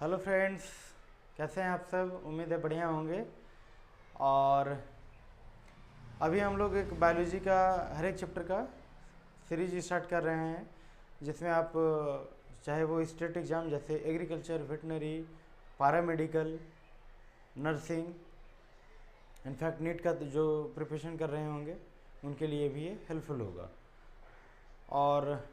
Hello friends, कैसे हैं आप सब। उम्मीद है बढ़िया होंगे। और अभी हम लोग एक बायोलॉजी का हर एक चैप्टर का सीरीज स्टार्ट कर रहे हैं, जिसमें आप चाहे वो स्टेट एग्ज़ाम जैसे agriculture, veterinary, paramedical, nursing, in fact NEET का जो प्रिपरेशन कर रहे होंगे उनके लिए भी ये हेल्पफुल होगा। और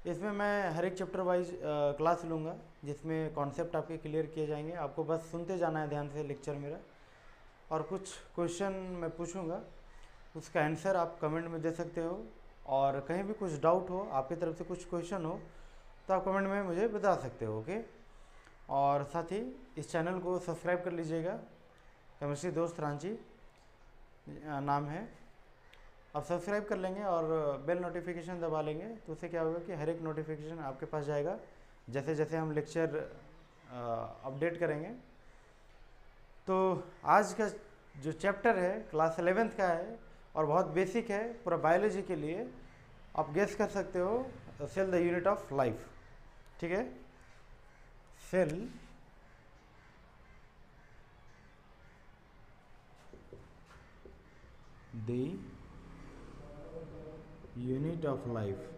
इसमें मैं हर एक चैप्टर वाइज क्लास लूँगा, जिसमें कॉन्सेप्ट आपके क्लियर किए जाएंगे। आपको बस सुनते जाना है ध्यान से लेक्चर मेरा, और कुछ क्वेश्चन मैं पूछूंगा, उसका आंसर आप कमेंट में दे सकते हो। और कहीं भी कुछ डाउट हो, आपकी तरफ से कुछ क्वेश्चन हो, तो आप कमेंट में मुझे बता सकते हो। ओके। और साथ ही इस चैनल को सब्सक्राइब कर लीजिएगा। केमिस्ट्री दोस्त रांची नाम है। आप सब्सक्राइब कर लेंगे और बेल नोटिफिकेशन दबा लेंगे, तो उससे क्या होगा कि हर एक नोटिफिकेशन आपके पास जाएगा जैसे जैसे हम लेक्चर अपडेट करेंगे। तो आज का जो चैप्टर है क्लास 11th का है और बहुत बेसिक है पूरा बायोलॉजी के लिए। आप गेस कर सकते हो, cell the unit of life. ठीक है, cell the unit of life.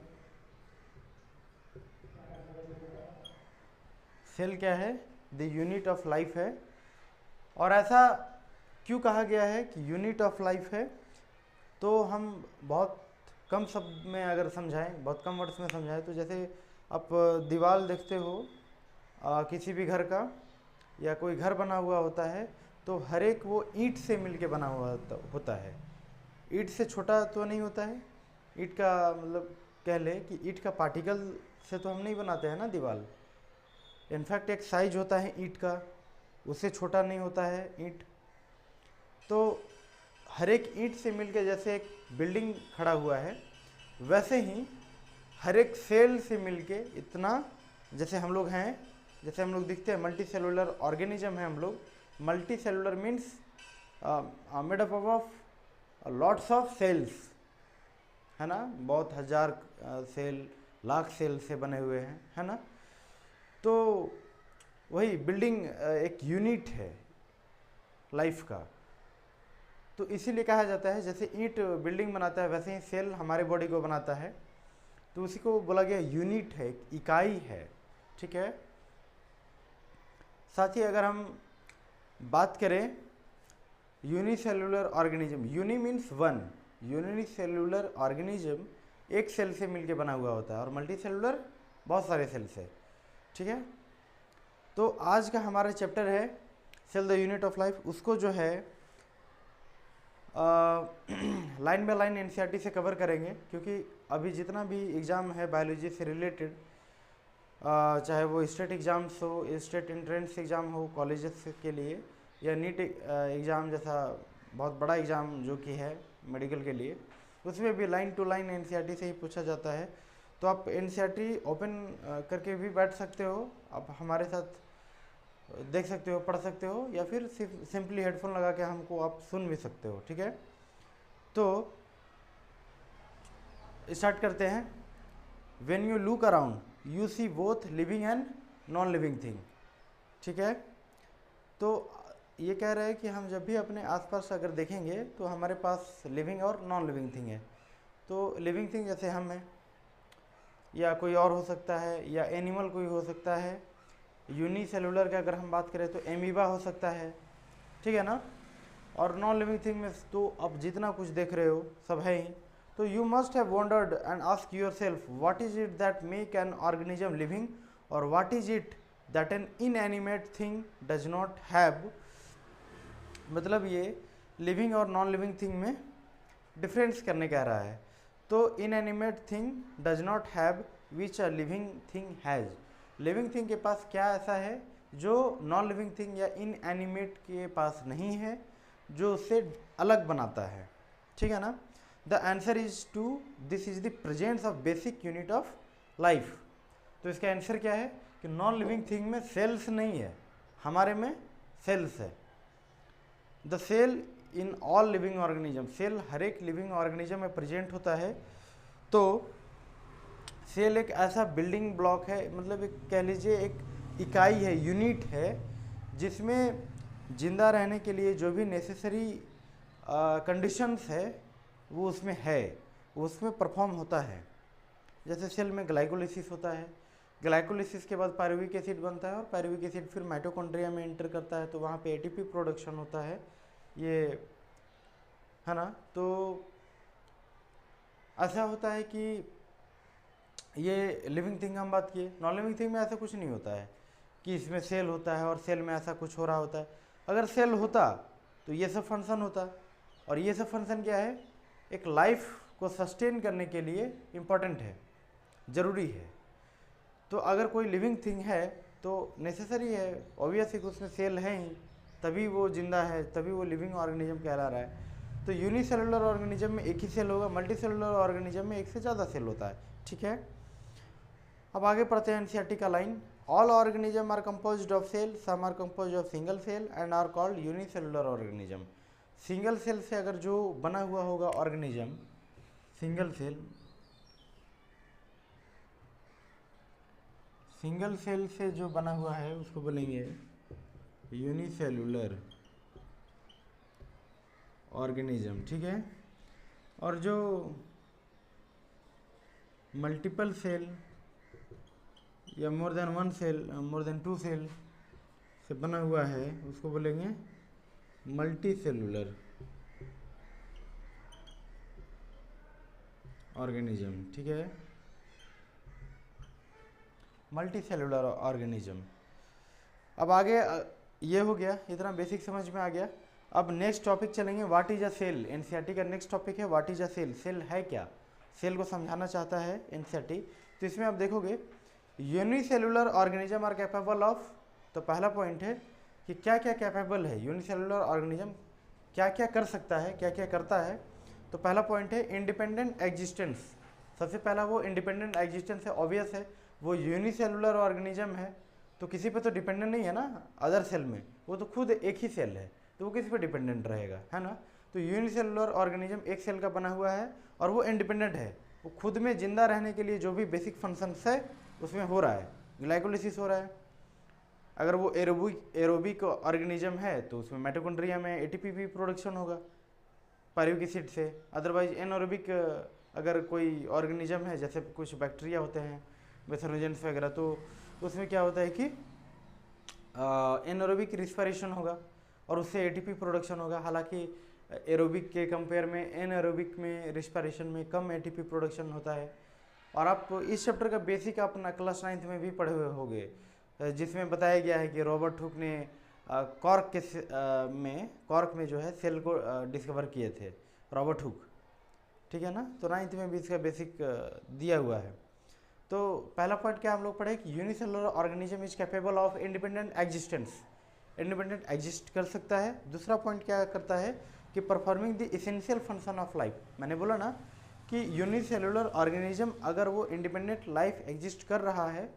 Cell क्या है? द यूनिट ऑफ लाइफ है। और ऐसा क्यों कहा गया है कि यूनिट ऑफ लाइफ है? तो हम बहुत कम शब्द में अगर समझाएं, बहुत कम वर्ड्स में समझाएं, तो जैसे आप दीवार देखते हो किसी भी घर का, या कोई घर बना हुआ होता है, तो हर एक वो ईंट से मिलके बना हुआ होता है। ईंट से छोटा तो नहीं होता है। ईंट का मतलब कह ले कि ईंट का पार्टिकल से तो हम नहीं बनाते हैं ना दीवार। इनफैक्ट एक साइज होता है ईंट का, उससे छोटा नहीं होता है ईंट। तो हर एक ईंट से मिलकर जैसे एक बिल्डिंग खड़ा हुआ है, वैसे ही हर एक सेल से मिलके इतना, जैसे हम लोग हैं, जैसे हम लोग दिखते हैं, मल्टी सेलुलर ऑर्गेनिज्म है हम लोग। Multicellular means made up of lots of cells, है ना। बहुत हजार सेल, लाख सेल से बने हुए हैं, है ना। तो वही बिल्डिंग एक यूनिट है लाइफ का। तो इसीलिए कहा जाता है जैसे ईंट बिल्डिंग बनाता है, वैसे ही सेल हमारे बॉडी को बनाता है। तो उसी को बोला गया यूनिट है, इकाई है। ठीक है। साथ ही अगर हम बात करें unicellular organism, uni means one. Unicellular organism एक सेल से मिलके बना हुआ होता है, और मल्टी सेलुलर बहुत सारे सेल से। ठीक है। तो आज का हमारा चैप्टर है cell the unit of life. उसको जो है लाइन बाय लाइन एनसीईआरटी से कवर करेंगे, क्योंकि अभी जितना भी एग्ज़ाम है बायोलॉजी से रिलेटेड, चाहे वो स्टेट एग्ज़ाम्स हो, स्टेट एंट्रेंस एग्ज़ाम हो कॉलेजेस के लिए, या नीट एग्ज़ाम जैसा बहुत बड़ा एग्ज़ाम जो कि है मेडिकल के लिए, उसमें भी लाइन टू लाइन एनसीईआरटी से ही पूछा जाता है। तो आप एनसीईआरटी ओपन करके भी बैठ सकते हो, आप हमारे साथ देख सकते हो, पढ़ सकते हो, या फिर सिंपली हेडफोन लगा के हमको आप सुन भी सकते हो। ठीक है। तो स्टार्ट करते हैं। When you look around you see both living and non living thing. ठीक है। तो ये कह रहा है कि हम जब भी अपने आसपास अगर देखेंगे तो हमारे पास लिविंग और नॉन लिविंग थिंग है। तो लिविंग थिंग जैसे हम हैं, या कोई और हो सकता है, या एनिमल कोई हो सकता है। यूनिसेलुलर की अगर हम बात करें तो एमीबा हो सकता है। ठीक है ना। और नॉन लिविंग थिंग में तो अब जितना कुछ देख रहे हो सब है ही। तो you must have wondered and ask yourself what is it that make an organism living, और what is it that an inanimate thing does not have. मतलब ये लिविंग और नॉन लिविंग थिंग में डिफरेंस करने कह रहा है। तो inanimate thing does not have which a living thing has. Living thing के पास क्या ऐसा है जो नॉन लिविंग थिंग या इनएनिमेट के पास नहीं है, जो उससे अलग बनाता है। ठीक है ना। The answer is to this is the presence of basic unit of life. तो इसका आंसर क्या है कि नॉन लिविंग थिंग में सेल्स नहीं है, हमारे में सेल्स है। The cell in all living organism, cell हर एक लिविंग ऑर्गेनिज्म में प्रेजेंट होता है। तो सेल एक ऐसा बिल्डिंग ब्लॉक है, मतलब एक कह लीजिए एक इकाई है, यूनिट है, जिसमें जिंदा रहने के लिए जो भी नेसेसरी कंडीशंस है वो उसमें है, वो उसमें परफॉर्म होता है। जैसे सेल में ग्लाइकोलिसिस होता है, ग्लाइकोलिसिस के बाद पायरुविक एसिड बनता है और पायरुविक एसिड फिर माइटोकॉन्ड्रिया में एंटर करता है, तो वहाँ पे एटीपी प्रोडक्शन होता है, ये है ना। तो ऐसा होता है कि ये लिविंग थिंग हम बात किए। नॉन लिविंग थिंग में ऐसा कुछ नहीं होता है कि इसमें सेल होता है और सेल में ऐसा कुछ हो रहा होता है। अगर सेल होता तो ये सब फंक्शन होता, और ये सब फंक्शन क्या है, एक लाइफ को सस्टेन करने के लिए इम्पॉर्टेंट है, ज़रूरी है। तो अगर कोई लिविंग थिंग है तो नेसेसरी है, ऑब्वियस है कि उसमें सेल है ही, तभी वो जिंदा है, तभी वो लिविंग ऑर्गेनिज्म कहला रहा है। तो यूनिसेलुलर ऑर्गेनिज्म में एक ही सेल होगा, मल्टीसेलुलर ऑर्गेनिज्म में एक से ज़्यादा सेल होता है, ठीक है। अब आगे पढ़ते हैं एनसीईआरटी का line. All organism are composed of cell, some are composed of single cell and are called unicellular organism. Single cell से अगर जो बना हुआ होगा ऑर्गेनिज्म, सिंगल सेल से जो बना हुआ है उसको बोलेंगे यूनिसेलुलर ऑर्गेनिज्म, ठीक है। और जो मल्टीपल सेल या more than one cell, more than two cell से बना हुआ है उसको बोलेंगे मल्टी सेलुलर ऑर्गेनिज्म, ठीक है, मल्टी सेलुलर ऑर्गेनिज्म। अब आगे ये हो गया, इतना बेसिक समझ में आ गया। अब नेक्स्ट टॉपिक चलेंगे, what is a cell. NCERT का नेक्स्ट टॉपिक है what is a cell. Cell है क्या, सेल को समझाना चाहता है एनसीईआरटी। तो इसमें आप देखोगे unicellular organism are capable of, तो पहला पॉइंट है कि क्या क्या कैपेबल है यूनिसेलुलर ऑर्गेनिज्म, क्या क्या कर सकता है, क्या क्या करता है। तो पहला पॉइंट है इंडिपेंडेंट एग्जिस्टेंस। सबसे पहला वो इंडिपेंडेंट एग्जिस्टेंस है, ऑब्वियस है, वो यूनिसेलुलर ऑर्गेनिज्म है तो किसी पे तो डिपेंडेंट नहीं है ना अदर सेल में, वो तो खुद एक ही सेल है, तो वो किसी पे डिपेंडेंट रहेगा, है ना। तो यूनिसेलुलर ऑर्गेनिज्म एक सेल का बना हुआ है और वो इंडिपेंडेंट है, वो खुद में जिंदा रहने के लिए जो भी बेसिक फंक्शंस है उसमें हो रहा है, ग्लाइकोलिसिस हो रहा है। अगर वो एरोबिक ऑर्गेनिज्म है तो उसमें माइटोकॉन्ड्रिया में एटीपी भी प्रोडक्शन होगा पायरुविक एसिड से। अदरवाइज एनएरोबिक अगर कोई ऑर्गेनिज्म है, जैसे कुछ बैक्टीरिया होते हैं बेथेनोजेंस वगैरह, तो उसमें क्या होता है कि एनएरोबिक रिस्पिरेशन होगा और उससे एटीपी प्रोडक्शन होगा। हालांकि एरोबिक के कंपेयर में एनएरोबिक में रिस्पिरेशन में कम एटीपी प्रोडक्शन होता है। और आप इस चैप्टर का बेसिक अपना क्लास 9th में भी पढ़े हुए होंगे, जिसमें बताया गया है कि रॉबर्ट हुक ने कॉर्क में जो है सेल को डिस्कवर किए थे, रॉबर्ट हुक, ठीक है ना। तो 9th में भी इसका बेसिक दिया हुआ है। तो पहला पॉइंट क्या हम लोग पढ़े कि unicellular organism is capable of independent existence, independent exist कर सकता है। दूसरा पॉइंट क्या करता है कि performing the essential function of life. मैंने बोला ना कि यूनिसेलुलर ऑर्गेनिज्म अगर वो इंडिपेंडेंट लाइफ एग्जिस्ट कर रहा है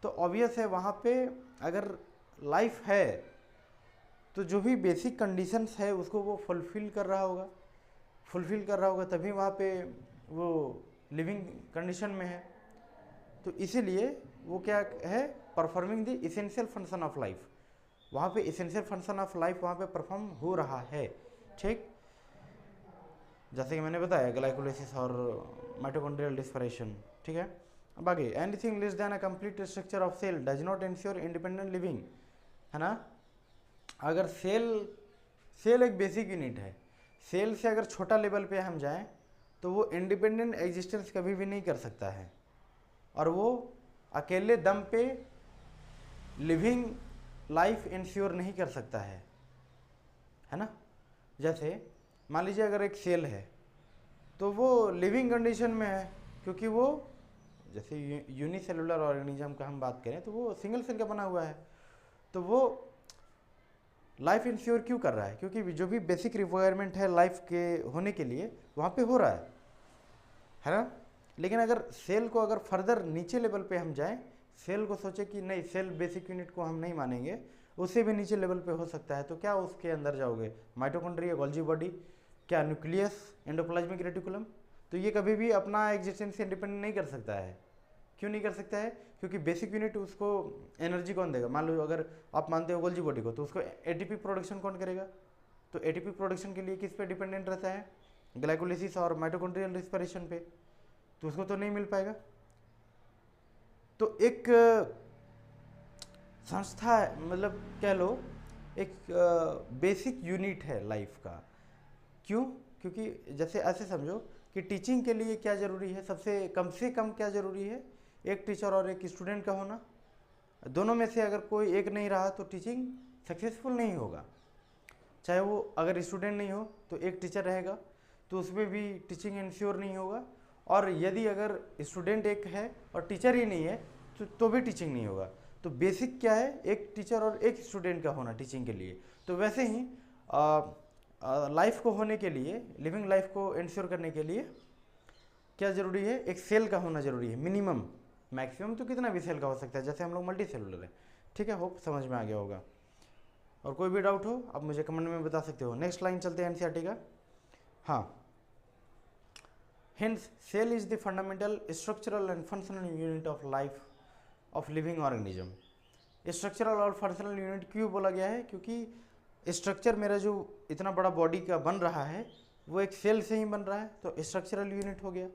तो ऑब्वियस है वहाँ पे अगर लाइफ है तो जो भी बेसिक कंडीशंस है उसको वो फुलफिल कर रहा होगा, तभी वहाँ पे वो लिविंग कंडीशन में है। तो इसीलिए वो क्या है, performing the essential function of life, वहाँ पे इसेंशियल फंक्शन ऑफ लाइफ वहाँ पे परफॉर्म हो रहा है, ठीक। जैसे कि मैंने बताया ग्लाइकोलाइसिस और माइटोकॉन्ड्रियल डिस्परेशन, ठीक है। अब आगे, anything less than a complete structure of cell does not ensure independent living, है ना। अगर सेल एक बेसिक यूनिट है, सेल से अगर छोटा लेवल पे हम जाएं तो वो इंडिपेंडेंट एग्जिस्टेंस कभी भी नहीं कर सकता है और वो अकेले दम पे लिविंग लाइफ इंश्योर नहीं कर सकता है ना। जैसे मान लीजिए अगर एक सेल है तो वो लिविंग कंडीशन में है, क्योंकि वो जैसे यूनिसेलुलर ऑर्गेनिज्म का हम बात करें तो वो सिंगल सेल का बना हुआ है, तो वो लाइफ इंश्योर क्यों कर रहा है, क्योंकि जो भी बेसिक रिक्वायरमेंट है लाइफ के होने के लिए वहाँ पे हो रहा है ना। लेकिन अगर सेल को अगर फर्दर नीचे लेवल पे हम जाएं, सेल को सोचे कि नहीं सेल बेसिक यूनिट को हम नहीं मानेंगे, उससे भी नीचे लेवल पे हो सकता है, तो क्या उसके अंदर जाओगे, माइटोकॉन्ड्रिया, गोल्जी बॉडी, क्या न्यूक्लियस, एंडोप्लाज्मिक रेटिकुलम, तो ये कभी भी अपना एग्जिस्टेंस इंडिपेंडेंट नहीं कर सकता है क्यों नहीं कर सकता है? क्योंकि बेसिक यूनिट उसको एनर्जी कौन देगा? मान लो अगर आप मानते हो गोल्जी बॉडी को, तो उसको एटीपी प्रोडक्शन कौन करेगा? तो एटीपी प्रोडक्शन के लिए किस पे डिपेंडेंट रहता है? ग्लाइकोलिसिस और माइटोकॉन्ड्रियल रिस्पिरेशन पे, तो उसको तो नहीं मिल पाएगा। तो एक संस्था है, मतलब कह लो एक बेसिक यूनिट है लाइफ का। क्यों? क्योंकि जैसे ऐसे समझो कि टीचिंग के लिए क्या ज़रूरी है, सबसे कम से कम क्या ज़रूरी है? एक टीचर और एक स्टूडेंट का होना। दोनों में से अगर कोई एक नहीं रहा तो टीचिंग सक्सेसफुल नहीं होगा। चाहे वो अगर स्टूडेंट नहीं हो तो एक टीचर रहेगा, तो उसमें भी टीचिंग इंश्योर नहीं होगा। और यदि अगर स्टूडेंट एक है और टीचर ही नहीं है तो भी टीचिंग नहीं होगा। तो बेसिक क्या है? एक टीचर और एक स्टूडेंट का होना टीचिंग के लिए। तो वैसे ही लाइफ को होने के लिए, लिविंग लाइफ को इंश्योर करने के लिए क्या ज़रूरी है? एक सेल का होना ज़रूरी है मिनिमम। मैक्सिमम तो कितना भी सेल का हो सकता है, जैसे हम लोग मल्टी सेलुलर है। ठीक है, होप समझ में आ गया होगा। और कोई भी डाउट हो आप मुझे कमेंट में बता सकते हो। नेक्स्ट लाइन चलते हैं एनसीईआरटी का। हाँ, hence cell is the fundamental structural and functional unit of life of living organism। Structural और फंक्शनल यूनिट क्यों बोला गया है? क्योंकि स्ट्रक्चर मेरा जो इतना बड़ा बॉडी का बन रहा है वो एक सेल से ही बन रहा है, तो स्ट्रक्चरल यूनिट हो गया।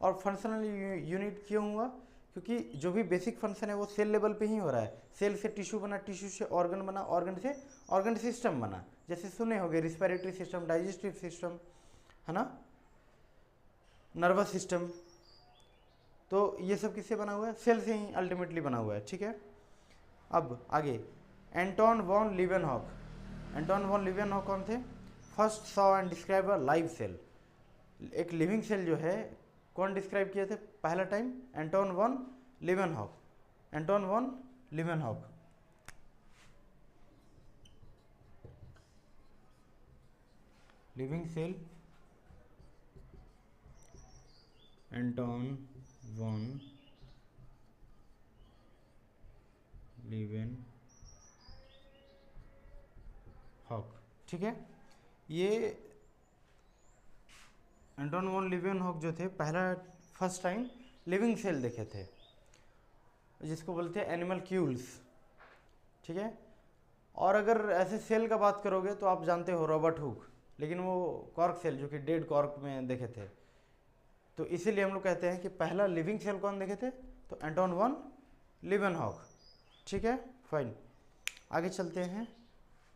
और फंक्शनल यूनिट क्यों हुआ? क्योंकि जो भी बेसिक फंक्शन है वो सेल लेवल पे ही हो रहा है। सेल से टिश्यू बना, टिश्यू से ऑर्गन बना, ऑर्गन से ऑर्गन सिस्टम बना। जैसे सुने होंगे रिस्पिरेटरी सिस्टम, डाइजेस्टिव सिस्टम, है ना, नर्वस सिस्टम। तो ये सब किससे बना हुआ है? सेल से ही अल्टीमेटली बना हुआ है। ठीक है, अब आगे Anton von Leeuwenhoek. Anton von Leeuwenhoek कौन थे? First saw and describe a live cell. एक लिविंग सेल जो है कौन डिस्क्राइब किए थे पहला time? Anton von Leeuwenhoek. Anton von Leeuwenhoek. Living cell Anton von Leeuwenhoek. ठीक है, ये एंटोन वॉन लीवेनहॉक जो थे पहला फर्स्ट टाइम लिविंग सेल देखे थे, जिसको बोलते हैं एनिमल क्यूल्स। ठीक है, और अगर ऐसे सेल का बात करोगे तो आप जानते हो रॉबर्ट हुक, लेकिन वो कॉर्क सेल जो कि डेड कॉर्क में देखे थे। तो इसीलिए हम लोग कहते हैं कि पहला लिविंग सेल कौन देखे थे? तो एंटोन वॉन लीवेनहॉक। ठीक है, फाइन, आगे चलते हैं।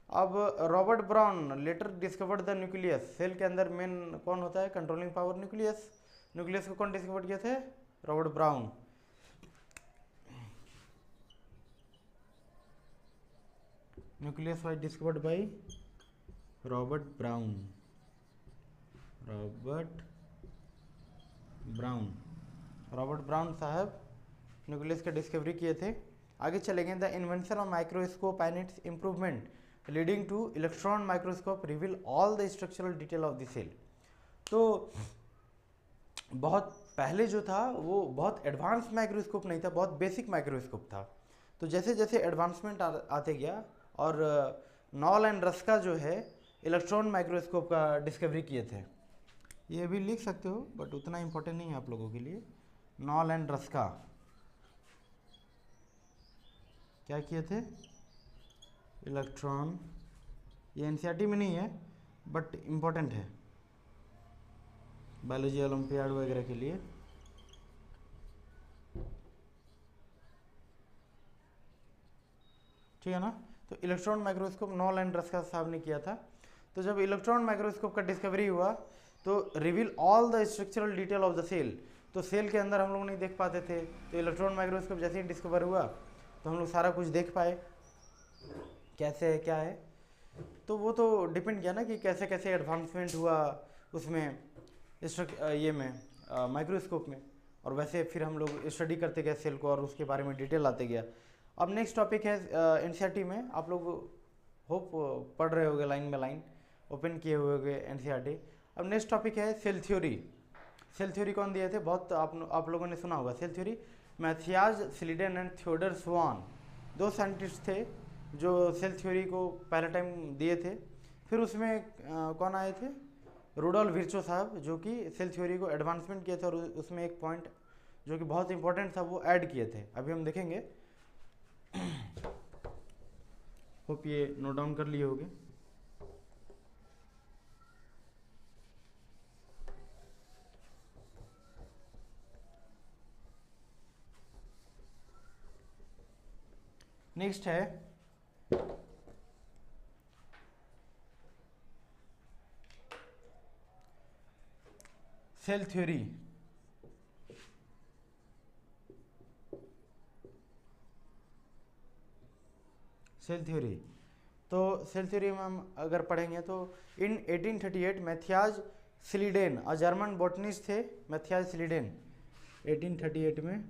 अब Robert Brown later discovered the nucleus. Cell के अंदर मेन कौन होता है? Controlling power nucleus. न्यूक्लियस को कौन डिस्कवर किए थे? Robert Brown. Nucleus was discovered by Robert Brown. Robert Brown साहब न्यूक्लियस का डिस्कवरी किए थे। आगे चलेंगे। The invention of microscope and its improvement leading to electron microscope reveal all the structural detail of the cell. तो बहुत पहले जो था वो बहुत एडवांस माइक्रोस्कोप नहीं था, बहुत बेसिक माइक्रोस्कोप था। तो जैसे जैसे एडवांसमेंट आते गया और नॉल एंड रस्का जो है इलेक्ट्रॉन माइक्रोस्कोप का डिस्कवरी किए थे। ये भी लिख सकते हो बट उतना इम्पोर्टेंट नहीं है आप लोगों के लिए। नॉल एंड रस्का क्या किए थे? इलेक्ट्रॉन। ये एनसीईआरटी में नहीं है बट इम्पोर्टेंट है बायोलॉजी ओलंपियाड वगैरह के लिए। ठीक है ना, तो electron microscope knoll and Ruska साहब ने किया था। तो जब इलेक्ट्रॉन माइक्रोस्कोप का डिस्कवरी हुआ तो reveal all the structural detail of the cell. तो सेल के अंदर हम लोग नहीं देख पाते थे, तो इलेक्ट्रॉन माइक्रोस्कोप जैसे ही डिस्कवर हुआ तो हम लोग सारा कुछ देख पाए, कैसे है क्या है। तो वो तो डिपेंड किया ना कि कैसे कैसे एडवांसमेंट हुआ उसमें ये में माइक्रोस्कोप में, और वैसे फिर हम लोग स्टडी करते गए सेल को और उसके बारे में डिटेल आते गया। अब नेक्स्ट टॉपिक है एनसीईआरटी में, आप लोग होप पढ़ रहे होंगे लाइन बाय लाइन, ओपन किए हुए होंगे एनसीईआरटी। अब नेक्स्ट टॉपिक है सेल थ्योरी। सेल थ्योरी कौन दिए थे? बहुत आप लोगों ने सुना होगा cell theory. Matthias Schleiden and Theodor Schwann, दो साइंटिस्ट थे जो सेल थ्योरी को पहला टाइम दिए थे। फिर उसमें कौन आए थे? रुडोल्फ विर्चो साहब, जो कि सेल थ्योरी को एडवांसमेंट किए थे और उसमें एक पॉइंट जो कि बहुत इंपॉर्टेंट था वो ऐड किए थे, अभी हम देखेंगे। होप ये नोट डाउन कर लिए होंगे। नेक्स्ट है सेल थ्योरी। सेल थ्योरी, तो सेल थ्योरी में हम अगर पढ़ेंगे तो इन 1838 मैथियाज सिलीडेन, जर्मन बॉटनिस्ट थे मैथियाज सिलीडेन। 1838 में,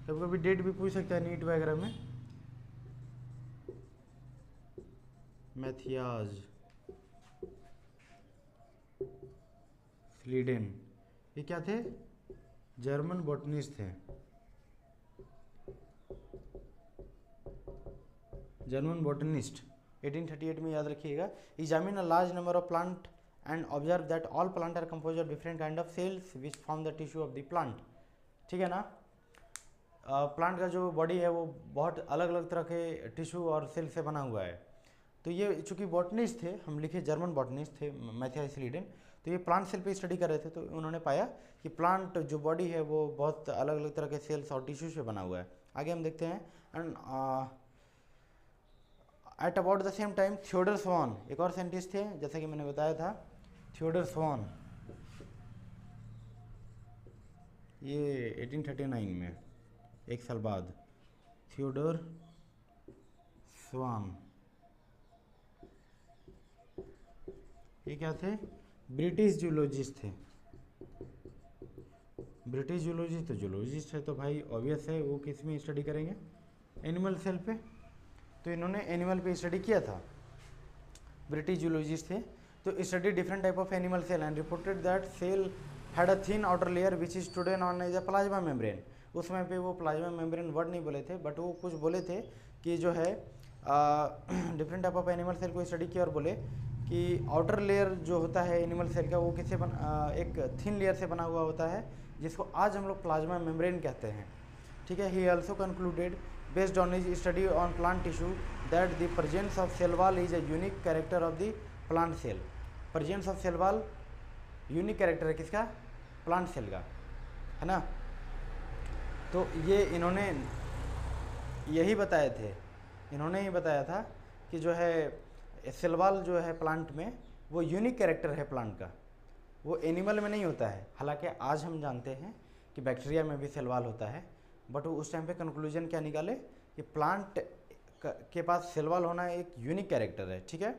कभी कभी डेट भी पूछ सकता है नीट वगैरह में। मैथियाज सिलीडेन, ये क्या थे? जर्मन बॉटनिस्ट थे, जर्मन बॉटनिस्ट। 1838 में, याद रखिएगा। Examine a large number of plant and observe that all plant are compose of different kind of cells which form the tissue of the plant. ठीक है ना? प्लांट का जो बॉडी है वो बहुत अलग अलग तरह के टिश्यू और सेल से बना हुआ है। तो ये चूँकि बॉटनिस्ट थे, हम लिखे जर्मन बॉटनिस्ट थे मैथियाज सिलीडेन, तो ये प्लांट सेल पे स्टडी कर रहे थे। तो उन्होंने पाया कि प्लांट जो बॉडी है वो बहुत अलग अलग तरह के सेल्स और टिश्यू से बना हुआ है। आगे हम देखते हैं। And at about the same time Theodore स्वान, एक और साइंटिस्ट थे, जैसा कि मैंने बताया था, थियोडर स्वान। ये 1839 में, एक साल बाद, थियोडर स्वान। ये क्या थे? ब्रिटिश जूलॉजिस्ट थे। ब्रिटिश जूलॉजिस्ट, तो जूलॉजिस्ट है तो भाई ऑब्वियस है वो किस में स्टडी करेंगे? एनिमल सेल पे। तो इन्होंने एनिमल पे स्टडी किया था, ब्रिटिश जूलॉजिस्ट थे। तो study different type of animal cell and reported that cell had a thin outer layer which is today known as a plasma membrane. उस समय पे वो प्लाज्मा मेम्ब्रेन वर्ड नहीं बोले थे, बट वो कुछ बोले थे कि जो है different type of animal cell को स्टडी किया और बोले कि आउटर लेयर जो होता है एनिमल सेल का वो किससे एक थिन लेयर से बना हुआ होता है, जिसको आज हम लोग प्लाज्मा मेम्ब्रेन कहते हैं। ठीक है। He also concluded based on his study on plant tissue that the presence of cell wall is a unique character of the plant cell. presence of cell wall unique character है किसका? Plant cell का, है ना? तो ये इन्होंने यही बताए थे, इन्होंने ही बताया था कि जो है सेल वॉल जो है प्लांट में वो यूनिक कैरेक्टर है प्लांट का, वो एनिमल में नहीं होता है। हालांकि आज हम जानते हैं कि बैक्टीरिया में भी सेल वॉल होता है, बट वो उस टाइम पे कंक्लूजन क्या निकाले कि प्लांट के पास सेल वॉल होना एक यूनिक कैरेक्टर है। ठीक है।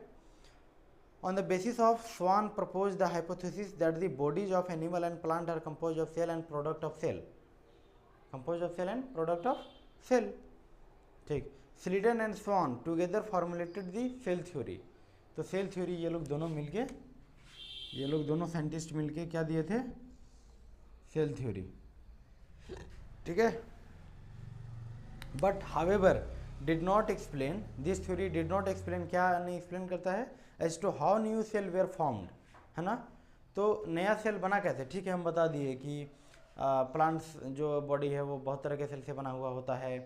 On the basis of Schwann propose the hypothesis that the bodies of animal and plant are compose of cell and product of cell, compose of cell and product of cell. ठीक। Schleiden and Schwann together formulated the cell theory. तो cell theory ये लोग दोनों मिलके, ये लोग दोनों scientist मिलके क्या दिए थे? Cell theory. ठीक है। But however did not explain, this theory did not explain, क्या नहीं एक्सप्लेन करता है? As to how new cell were formed, है ना? तो नया सेल बना कैसे? ठीक है, हम बता दिए कि प्लांट्स जो बॉडी है वो बहुत तरह के सेल से बना हुआ होता है।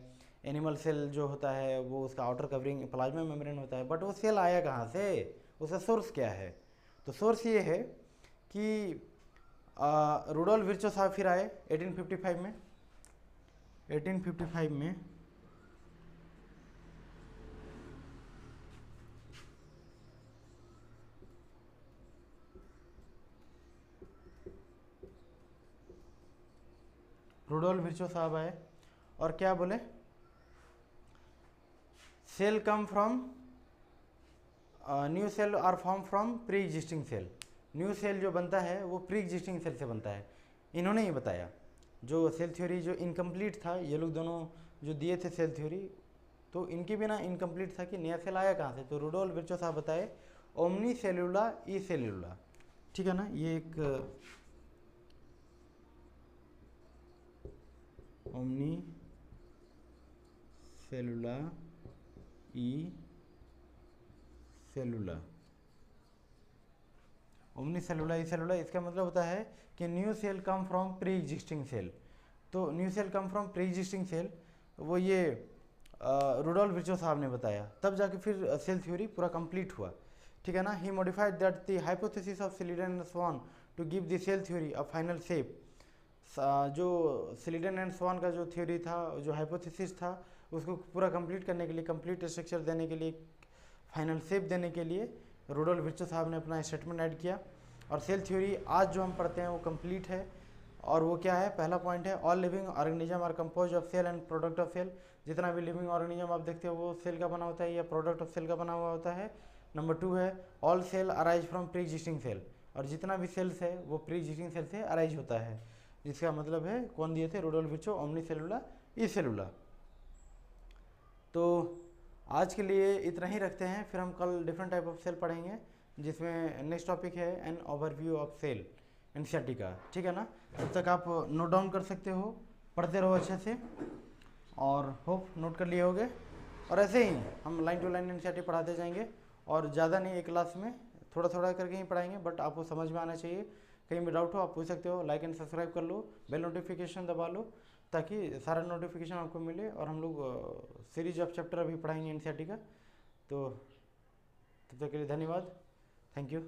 एनिमल सेल जो होता है वो उसका आउटर कवरिंग प्लाज्मा मेम्ब्रेन होता है, बट वो सेल आया कहाँ से? उसका सोर्स क्या है? तो सोर्स ये है कि रुडोल्फ विर्चो साहब फिर आए 1855 में। 1855 में रुडोल्फ विर्चो साहब आए और क्या बोले? Cell come from new cell are form from pre existing cell. New cell जो बनता है वो प्री एग्जिस्टिंग सेल से बनता है। इन्होंने ही बताया। जो सेल थ्योरी जो इनकम्प्लीट था, ये लोग दोनों जो दिए थे सेल थ्योरी, तो इनके बिना इनकम्प्लीट था कि नया सेल आया कहाँ से? तो रुडोल्फ विर्चो साहब बताए ओमनी सेलुला ई सेलुला। ठीक है ना? ये एक ओमनी सेलुला ई सेलुला, ओमनी सेलुला ई सेलुला, इसका मतलब होता है कि new cell come from pre existing cell. तो new cell come from pre existing cell, वो ये रुडोल्फ विर्चो साहब ने बताया, तब जाके फिर सेल थ्योरी पूरा कंप्लीट हुआ, ठीक है ना। He modified that the hypothesis of Schleiden and Schwann to give the cell theory a final shape. जो सिलिडन एंड स्वान का जो थ्योरी था, जो हाइपोथेसिस था, उसको पूरा कंप्लीट करने के लिए, कंप्लीट स्ट्रक्चर देने के लिए, फाइनल शेप देने के लिए रुडोल्फ विर्चो साहब ने अपना स्टेटमेंट ऐड किया। और सेल थ्योरी आज जो हम पढ़ते हैं वो कंप्लीट है। और वो क्या है, पहला पॉइंट है all living organism are compose of cell and product of cell. जितना भी लिविंग ऑर्गेनिज्म आप देखते हो वो सेल का बना होता है या प्रोडक्ट ऑफ सेल का बना हुआ होता है। नंबर 2 है all cell arise from pre existing cell, और जितना भी सेल्स है वो प्री एग्जिस्टिंग सेल से अराइज होता है, जिसका मतलब है कौन दिए थे, रुडोल्फ विर्चो, ओमनी सेलुला ई सेलुला। तो आज के लिए इतना ही रखते हैं, फिर हम कल डिफरेंट टाइप ऑफ सेल पढ़ेंगे, जिसमें नेक्स्ट टॉपिक है an overview of cell, NCERT का, ठीक है ना। तब तक आप नोट डाउन कर सकते हो, पढ़ते रहो अच्छे से, और होप नोट कर लिए होगे। और ऐसे ही हम लाइन टू लाइन एनसीईआरटी पढ़ाते जाएंगे, और ज़्यादा नहीं, एक क्लास में थोड़ा थोड़ा करके ही पढ़ाएंगे, बट आपको समझ में आना चाहिए। कहीं भी डाउट हो आप पूछ सकते हो, लाइक एंड सब्सक्राइब कर लो, बेल नोटिफिकेशन दबा लो, ताकि सारा नोटिफिकेशन आपको मिले। और हम लोग सीरीज ऑफ चैप्टर अभी पढ़ाएंगे एनसीईआरटी का। तो तब तक के लिए धन्यवाद, थैंक यू।